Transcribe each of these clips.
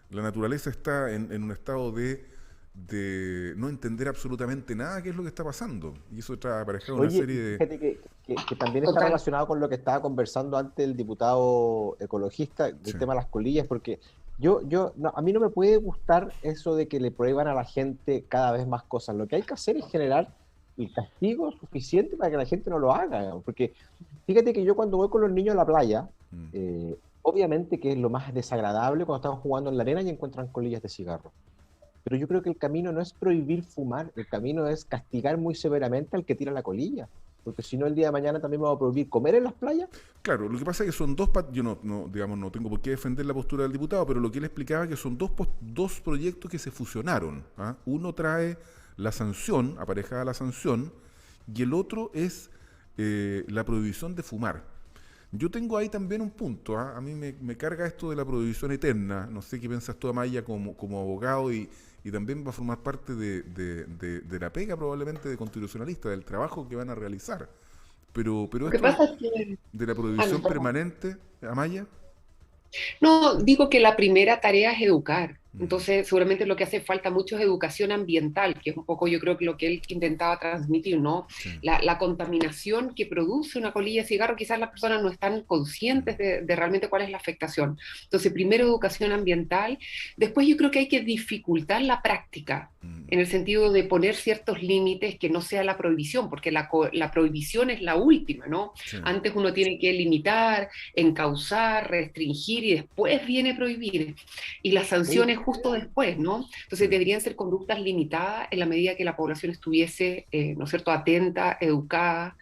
La naturaleza está en un estado de no entender absolutamente nada qué es lo que está pasando. Y eso trae aparejado una Oye, serie y de... fíjate que también está Total. relacionado con lo que estaba conversando antes el diputado ecologista, del Sí. tema de las colillas, porque no, a mí no me puede gustar eso de que le prohíban a la gente cada vez más cosas. Lo que hay que hacer es generar el castigo suficiente para que la gente no lo haga. Porque fíjate que yo cuando voy con los niños a la playa, Mm. obviamente que es lo más desagradable cuando estamos jugando en la arena y encuentran colillas de cigarro. Pero yo creo que el camino no es prohibir fumar, el camino es castigar muy severamente al que tira la colilla. Porque si no, el día de mañana también me va a prohibir comer en las playas. Claro, lo que pasa es que son dos, yo digamos, no tengo por qué defender la postura del diputado, pero lo que él explicaba es que son dos proyectos que se fusionaron. ¿Ah? Uno trae la sanción, aparejada la sanción, y el otro es la prohibición de fumar. Yo tengo ahí también un punto. ¿Ah? A mí me carga esto de la prohibición eterna. No sé qué piensas tú, Amaya, como abogado y también va a formar parte de la pega probablemente de constitucionalista, del trabajo que van a realizar. Pero Lo que esto pasa es que... de la Ah, no, prohibición perdón. permanente, Amaya. No, digo que la primera tarea es educar. Mm, Entonces, seguramente lo que hace falta mucho es educación ambiental, que es un poco, yo creo que lo que él intentaba transmitir, ¿no? sí, La contaminación que produce una colilla de cigarro, quizás las personas no están conscientes mm, de realmente cuál es la afectación. Entonces, primero educación ambiental, después yo creo que hay que dificultar la práctica, mm, en el sentido de poner ciertos límites que no sea la prohibición, porque la prohibición es la última, ¿no? sí. Antes uno tiene que limitar, encauzar, restringir y después viene prohibir. Y las Oye, sanciones justo después, ¿no? Sí, Entonces deberían ser conductas limitadas en la medida que la población estuviese, ¿no es cierto?, atenta, educada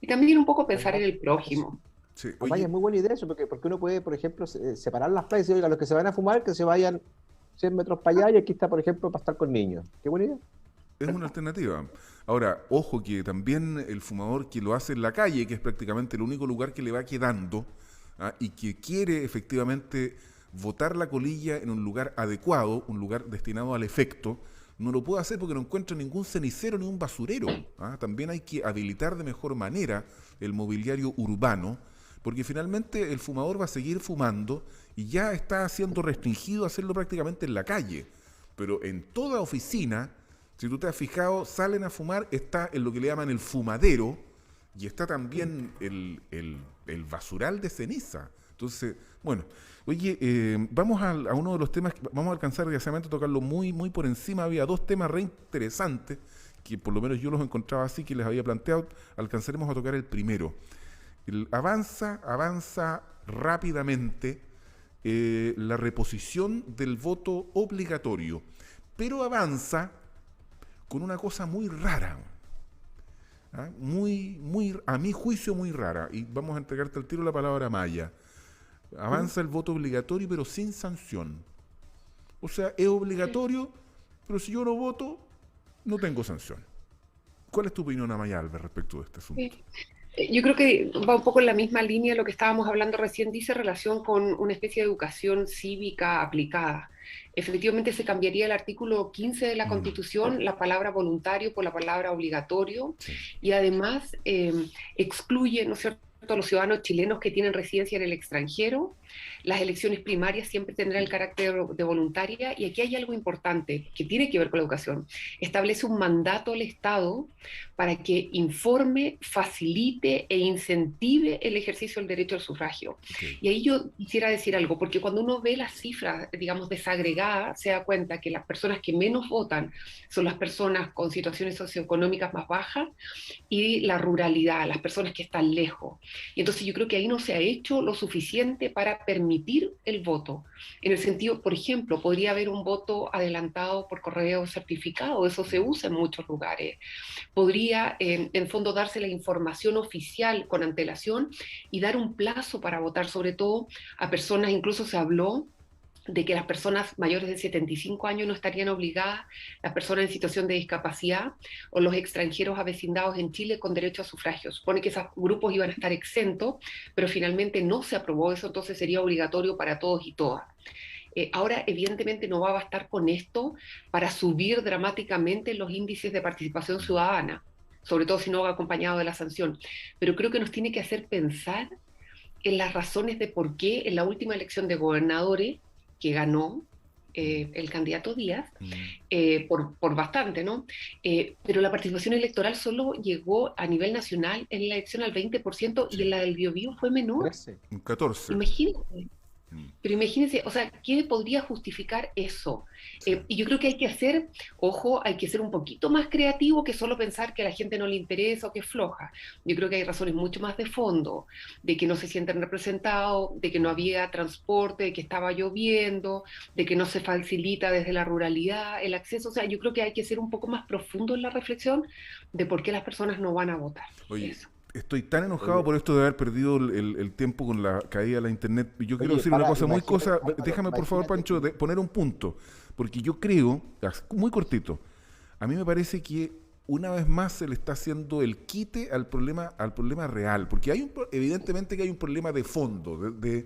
y también un poco pensar en Amaya, el prójimo. sí. Amaya, Oye, es muy buena idea eso, porque uno puede, por ejemplo, separar las playas y decir, oiga, los que se van a fumar, que se vayan 100 metros para allá y aquí está, por ejemplo, para estar con niños. Qué buena idea. es una alternativa. Ahora, ojo que también el fumador que lo hace en la calle, que es prácticamente el único lugar que le va quedando, ¿ah? Y que quiere efectivamente botar la colilla en un lugar adecuado, un lugar destinado al efecto, no lo puede hacer porque no encuentra ningún cenicero ni un basurero. ¿Ah? También hay que habilitar de mejor manera el mobiliario urbano, porque finalmente el fumador va a seguir fumando y ya está siendo restringido a hacerlo prácticamente en la calle. Pero en toda oficina, si tú te has fijado, salen a fumar, está en lo que le llaman el fumadero y está también el basural de ceniza. Entonces, bueno, oye, vamos a uno de los temas, vamos a alcanzar desgraciadamente a tocarlo muy por encima. Había dos temas re interesantes, que por lo menos yo los encontraba así, que les había planteado. Alcanzaremos a tocar el primero. Avanza rápidamente la reposición del voto obligatorio, pero avanza con una cosa muy rara, ¿ah? A mi juicio muy rara, y vamos a entregarte al tiro la palabra Maya. ¿Mm? Avanza el voto obligatorio pero sin sanción. O sea, es obligatorio, pero si yo no voto, no tengo sanción. ¿Cuál es tu opinión, Amaya Alves, respecto de este asunto? Sí. Yo creo que va un poco en la misma línea de lo que estábamos hablando recién, dice relación con una especie de educación cívica aplicada. Efectivamente, se cambiaría el artículo 15 de la Mm, Constitución, la palabra voluntario por la palabra obligatorio, sí, y además excluye, ¿no es cierto?, a los ciudadanos chilenos que tienen residencia en el extranjero. Las elecciones primarias siempre tendrán el carácter de voluntaria, y aquí hay algo importante que tiene que ver con la educación. Establece un mandato al Estado para que informe, facilite e incentive el ejercicio del derecho al sufragio. ok. Y ahí yo quisiera decir algo, porque cuando uno ve las cifras, digamos, desagregadas, se da cuenta que las personas que menos votan son las personas con situaciones socioeconómicas más bajas y la ruralidad, las personas que están lejos. Y entonces yo creo que ahí no se ha hecho lo suficiente para permitir el voto. En el sentido, por ejemplo, podría haber un voto adelantado por correo certificado, eso se usa en muchos lugares. Podría, en fondo, darse la información oficial con antelación y dar un plazo para votar, sobre todo a personas, incluso se habló de que las personas mayores de 75 años no estarían obligadas, las personas en situación de discapacidad o los extranjeros avecindados en Chile con derecho a sufragio. Supone que esos grupos iban a estar exentos, pero finalmente no se aprobó eso, entonces sería obligatorio para todos y todas. Ahora, evidentemente, no va a bastar con esto para subir dramáticamente los índices de participación ciudadana, sobre todo si no va acompañado de la sanción. Pero creo que nos tiene que hacer pensar en las razones de por qué en la última elección de gobernadores que ganó el candidato Díaz, Mm. por bastante, ¿no? Pero la participación electoral solo llegó a nivel nacional en la elección al 20% y Sí, en la del Biobío fue menor. 13. un 14. Imagínate. Mm. Pero imagínense, o sea, ¿qué podría justificar eso? Sí. Y yo creo que hay que hacer, ojo, hay que ser un poquito más creativo que solo pensar que a la gente no le interesa o que es floja. Yo creo que hay razones mucho más de fondo, de que no se sienten representados, de que no había transporte, de que estaba lloviendo, de que no se facilita desde la ruralidad el acceso. O sea, yo creo que hay que ser un poco más profundo en la reflexión de por qué las personas no van a votar. Oye, Eso. estoy tan enojado Oye, por esto de haber perdido el tiempo con la caída de la internet. Y yo quiero oye, decir una para, cosa muy imagínate, cosa. Álvaro, Déjame, por favor, imagínate, Pancho, poner un punto. Porque yo creo, muy cortito, a mí me parece que una vez más se le está haciendo el quite al problema real. Porque evidentemente que hay un problema de fondo, de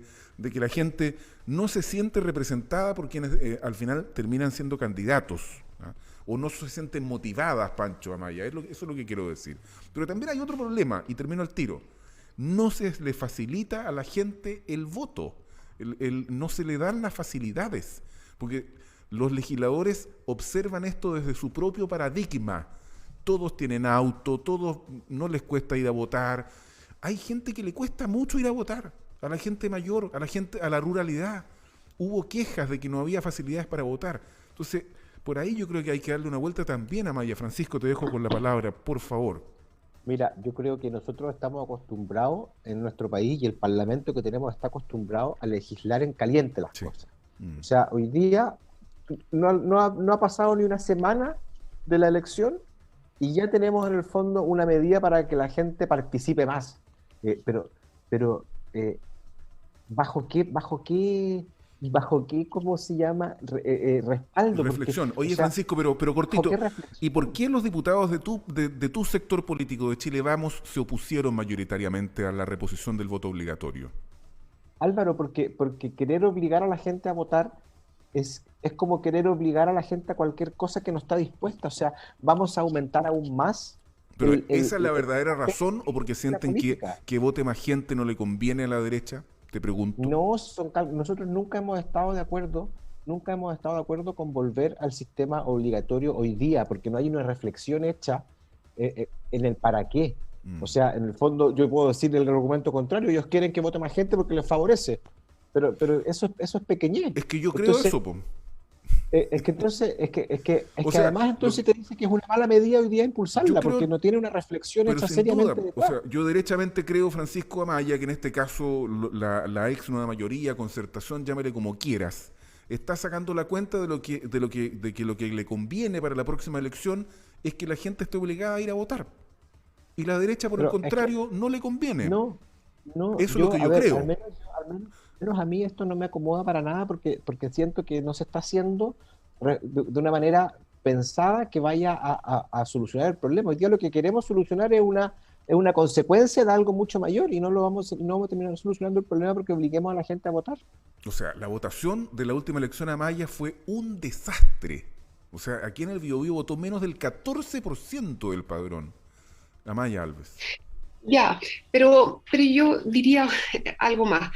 que la gente no se siente representada por quienes al final terminan siendo candidatos. ¿Ah? O no se sienten motivadas, Pancho Amaya. Eso es lo que quiero decir. Pero también hay otro problema, y termino al tiro. No se le facilita a la gente el voto. No se le dan las facilidades. Porque los legisladores observan esto desde su propio paradigma. Todos tienen auto, todos no les cuesta ir a votar. Hay gente que le cuesta mucho ir a votar. A la gente mayor, a la ruralidad. Hubo quejas de que no había facilidades para votar. Entonces, por ahí yo creo que hay que darle una vuelta también a Maya. Francisco, te dejo con la palabra, por favor. mira, yo creo que nosotros estamos acostumbrados en nuestro país y el Parlamento que tenemos está acostumbrado a legislar en caliente las Sí. cosas. Mm. O sea, hoy día no ha pasado ni una semana de la elección y ya tenemos en el fondo una medida para que la gente participe más. Pero ¿bajo qué, cómo se llama, respaldo? Porque, Reflexión. o Oye, sea, Francisco, pero ¿bajo cortito. qué ¿Y por reflexión? qué los diputados de tu sector político de Chile Vamos se opusieron mayoritariamente a la reposición del voto obligatorio? Álvaro, porque querer obligar a la gente a votar es como querer obligar a la gente a cualquier cosa que no está dispuesta. O sea, vamos a aumentar aún más ¿Pero esa es la verdadera razón o porque la sienten política. que vote más gente no le conviene a la derecha? Te pregunto. No nosotros nunca hemos estado de acuerdo con volver al sistema obligatorio hoy día, porque no hay una reflexión hecha en el para qué. Mm. O sea, en el fondo yo puedo decir el argumento contrario, ellos quieren que vote más gente porque les favorece, pero eso es pequeñez. Es que yo creo Entonces, eso, po. es que entonces, es O que sea, además entonces te dice que es una mala medida hoy día yo impulsarla, porque creo, no tiene una reflexión pero hecha sin duda, seriamente o detrás. sea, yo derechamente creo, Francisco Amaya, que en este caso la ex nueva mayoría, concertación, llámale como quieras, está sacando la cuenta de que lo que le conviene para la próxima elección es que la gente esté obligada a ir a votar. Y la derecha, por el Pero es que contrario, no le conviene. no, no, Eso es lo que a yo ver, creo. al menos a mí esto no me acomoda para nada porque siento que no se está haciendo de una manera pensada que vaya a solucionar el problema. Hoy día lo que queremos solucionar es una consecuencia de algo mucho mayor y no vamos a terminar solucionando el problema porque obliguemos a la gente a votar. O sea, la votación de la última elección a Amaya fue un desastre. O sea, aquí en el Biobío votó menos del 14% del padrón. Amaya Alves. Ya, pero yo diría algo más.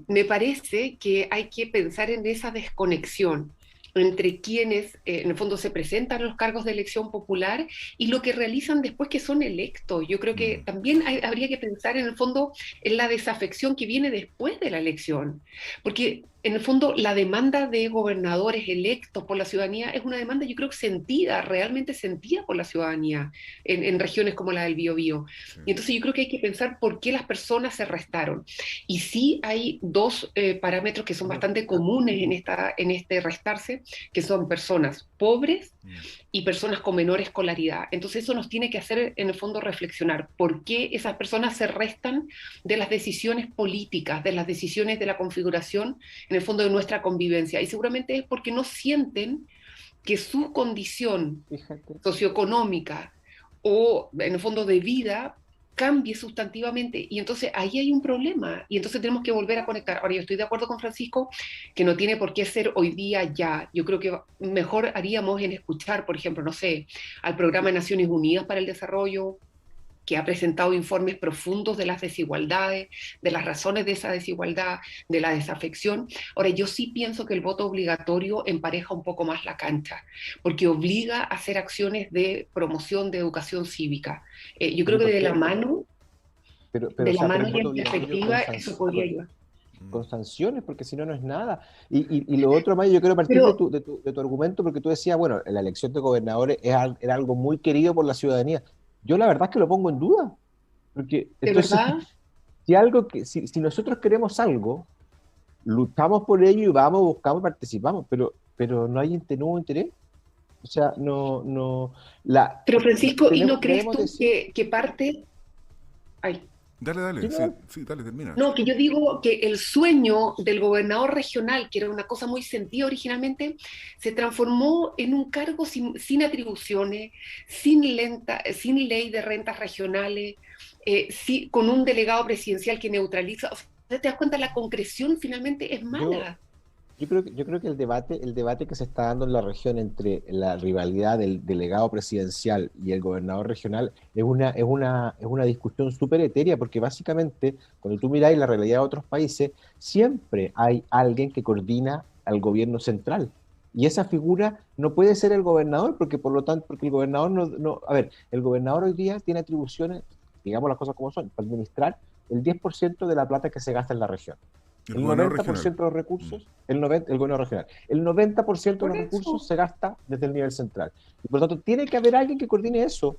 Me parece que hay que pensar en esa desconexión entre quienes en el fondo se presentan a los cargos de elección popular y lo que realizan después que son electos. Yo creo que Mm. también habría que pensar en el fondo en la desafección que viene después de la elección, porque en el fondo la demanda de gobernadores electos por la ciudadanía es una demanda yo creo que sentida, realmente sentida por la ciudadanía en regiones como la del Biobío. Sí. Y entonces yo creo que hay que pensar por qué las personas se restaron. Y sí hay dos parámetros que son bastante comunes en este restarse, que son personas pobres Mm. y personas con menor escolaridad. Entonces eso nos tiene que hacer en el fondo reflexionar por qué esas personas se restan de las decisiones políticas, de las decisiones de la configuración en el fondo de nuestra convivencia. Y seguramente es porque no sienten que su condición Fíjate. socioeconómica o en el fondo de vida cambie sustantivamente y entonces ahí hay un problema y entonces tenemos que volver a conectar. Ahora yo estoy de acuerdo con Francisco que no tiene por qué ser hoy día ya. Yo creo que mejor haríamos en escuchar, por ejemplo, no sé, al programa de Naciones Unidas para el Desarrollo que ha presentado informes profundos de las desigualdades, de las razones de esa desigualdad, de la desafección. Ahora, yo sí pienso que el voto obligatorio empareja un poco más la cancha, porque obliga a hacer acciones de promoción de educación cívica. Yo creo ¿Pero que por de la qué? mano, O de la sea, pero mano el y voto en obligatorio perspectiva, eso podría ayudar. con sanciones, porque si no, no es nada. Y lo otro, Maya, yo quiero partir Pero, de tu argumento, porque tú decías, bueno, la elección de gobernadores era algo muy querido por la ciudadanía. Yo la verdad es que lo pongo en duda, porque ¿de entonces, verdad? si nosotros queremos algo, luchamos por ello y vamos, buscamos, participamos, pero no hubo interés. O sea, Pero Francisco, ¿y no crees debemos tú decir, que parte... Ay, Dale, sí, dale, sí, no, sí, dale, termina. no, que yo digo que el sueño del gobernador regional, que era una cosa muy sentida originalmente, se transformó en un cargo sin atribuciones, sin ley de rentas regionales, con un delegado presidencial que neutraliza. O sea, ¿te das cuenta? La concreción finalmente es yo, mala. yo creo que el debate que se está dando en la región entre la rivalidad del delegado presidencial y el gobernador regional es una discusión súper etérea, porque básicamente, cuando tú miráis la realidad de otros países, siempre hay alguien que coordina al gobierno central. Y esa figura no puede ser el gobernador, porque por lo tanto, porque el gobernador a ver, el gobernador hoy día tiene atribuciones, digamos las cosas como son, para administrar el 10% de la plata que se gasta en la región. El El gobernador noventa por regional. ciento de los recursos, el gobierno regional, el 90% de Por los eso. recursos se gasta desde el nivel central. Y por lo tanto, tiene que haber alguien que coordine eso,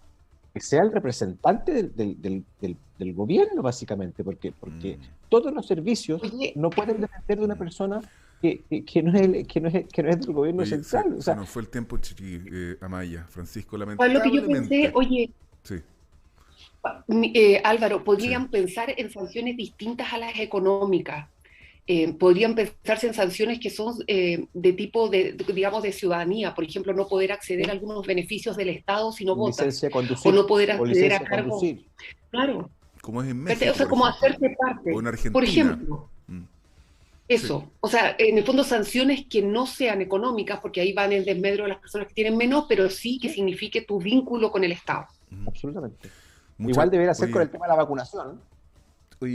que sea el representante del gobierno, básicamente, porque Mm, todos los servicios Oye, no pueden depender de una mm. persona que no es, que no es del gobierno Oye, central. O se sea, nos fue el tiempo, Chiqui, Amaya. Francisco, ¿sabes lo que yo pensé? lamentablemente. Oye, Sí, Álvaro, sí. podrían pensar en sanciones distintas a las económicas. Podrían pensarse en sanciones que son de tipo, digamos, de ciudadanía. Por ejemplo, no poder acceder a ¿sí? algunos beneficios del Estado si no votas, Licencia de o conducir, no poder o acceder a licencia de cargos. conducir. Claro, Como es en ¿cachai? O México, sea, por como ejemplo. hacerse O en parte. Por Argentina. ejemplo, Mm, sí. eso. O sea, en el fondo, sanciones que no sean económicas, porque ahí van en desmedro de las personas que tienen menos, pero sí que ¿Sí? signifique tu vínculo con el Estado. Mm. Absolutamente. Muchas, Igual debería ser con oye, el tema de la vacunación.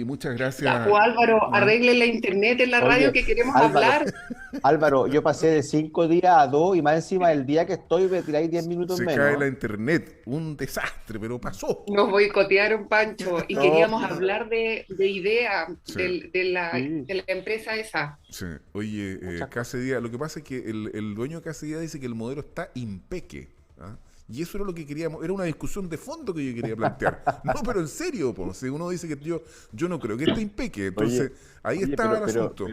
muchas Ya, gracias. pues Álvaro, ¿Ah? arregle la internet en la radio Oye, que queremos Álvaro, hablar. Álvaro, yo pasé de 5 días a 2 y más encima del día que estoy me tiráis 10 minutos Se cae la menos. internet. Un desastre, pero pasó. Nos boicotearon, Pancho, y No, queríamos hablar de idea Sí. sí, de la empresa esa. Sí. Oye, muchas cosas. Casedía, lo que pasa es que el dueño de Casedía dice que el modelo está impeque. ¿Ah? Y eso era lo que queríamos, era una discusión de fondo que yo quería plantear. No, pero en serio, po, si uno dice que yo no creo que esté impeque, entonces Oye, ahí oye, estaba el asunto.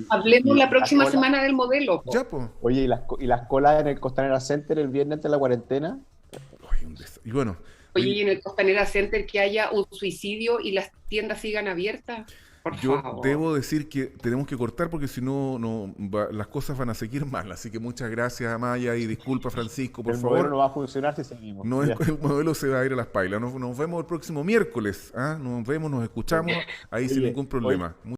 Hablemos la y las próxima colas, semana del modelo, po. Ya, pues. oye, y las colas en el Costanera Center el viernes antes de la cuarentena. Y bueno, Oye, oye, y en el Costanera Center que haya un suicidio y las tiendas sigan abiertas. Por yo favor. debo decir que tenemos que cortar porque si no, las cosas van a seguir mal. Así que muchas gracias, Amaya, y disculpa, Francisco, por El modelo favor. no va a funcionar si seguimos. No es, Ya. el modelo se va a ir a las pailas. Nos vemos el próximo miércoles. ¿Ah? Nos vemos, nos escuchamos ahí sin Oye, ningún oye, problema.